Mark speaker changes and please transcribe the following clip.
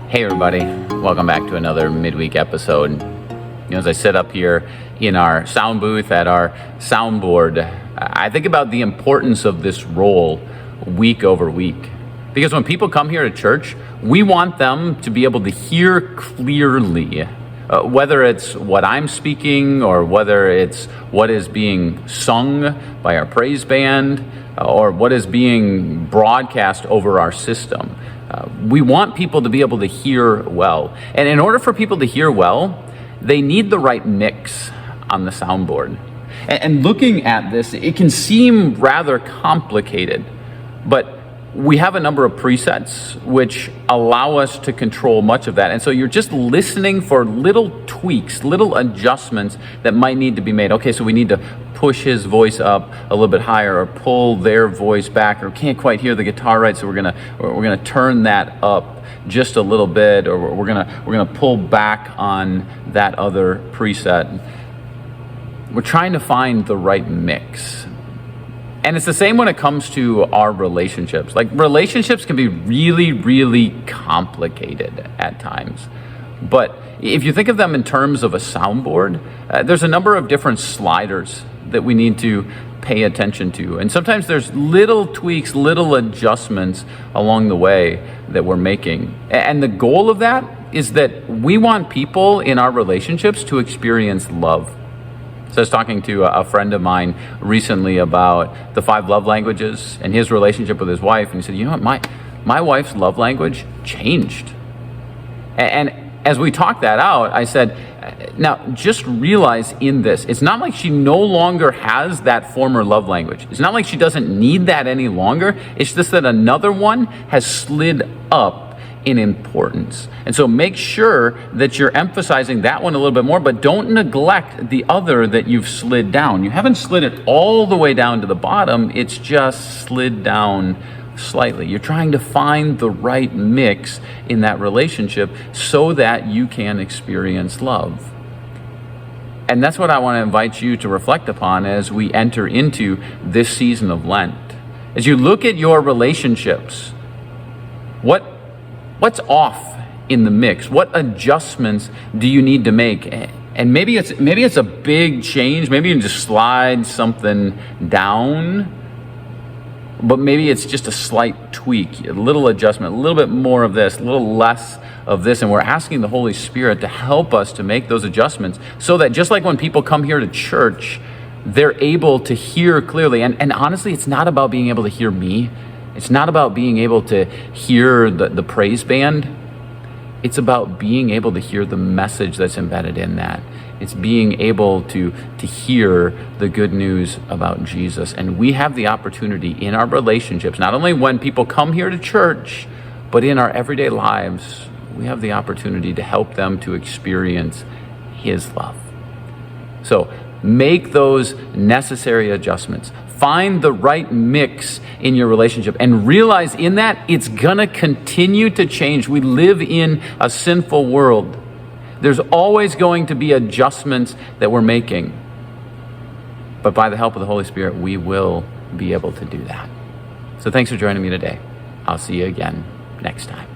Speaker 1: Hey everybody, welcome back to another midweek episode. As I sit up here in our sound booth at our soundboard, I think about the importance of this role week over week. Because when people come here to church, we want them to be able to hear clearly, whether it's what I'm speaking or whether it's what is being sung by our praise band or what is being broadcast over our system. We want people to be able to hear well. And in order for people to hear well, they need the right mix on the soundboard. And looking at this, it can seem rather complicated, but we have a number of presets which allow us to control much of that. And so you're just listening for little tweaks, little adjustments that might need to be made. Okay, so we need to push his voice up a little bit higher or pull their voice back, or can't quite hear the guitar right, so we're gonna turn that up just a little bit, or we're gonna pull back on that other preset. We're trying to find the right mix. And it's the same when it comes to our relationships. Like, relationships can be really, really complicated at times. But if you think of them in terms of a soundboard, there's a number of different sliders that we need to pay attention to. And sometimes there's little tweaks, little adjustments along the way that we're making. And the goal of that is that we want people in our relationships to experience love. So I was talking to a friend of mine recently about the 5 love languages and his relationship with his wife. And he said, you know what, my wife's love language changed. And as we talked that out, I said, now just realize in this, it's not like she no longer has that former love language. It's not like she doesn't need that any longer. It's just that another one has slid up in importance. And so make sure that you're emphasizing that one a little bit more, but don't neglect the other that you've slid down. You haven't slid it all the way down to the bottom, it's just slid down slightly. You're trying to find the right mix in that relationship so that you can experience love. And that's what I want to invite you to reflect upon as we enter into this season of Lent. As you look at your relationships, what's off in the mix? What adjustments do you need to make? And maybe it's a big change. Maybe you can just slide something down, but maybe it's just a slight tweak, a little adjustment, a little bit more of this, a little less of this. And we're asking the Holy Spirit to help us to make those adjustments so that just like when people come here to church, they're able to hear clearly. And honestly, it's not about being able to hear me. It's not about being able to hear the praise band. It's about being able to hear the message that's embedded in that. It's being able to hear the good news about Jesus. And we have the opportunity in our relationships, not only when people come here to church, but in our everyday lives, we have the opportunity to help them to experience His love. So make those necessary adjustments. Find the right mix in your relationship and realize in that it's gonna continue to change. We live in a sinful world. There's always going to be adjustments that we're making. But by the help of the Holy Spirit, we will be able to do that. So thanks for joining me today. I'll see you again next time.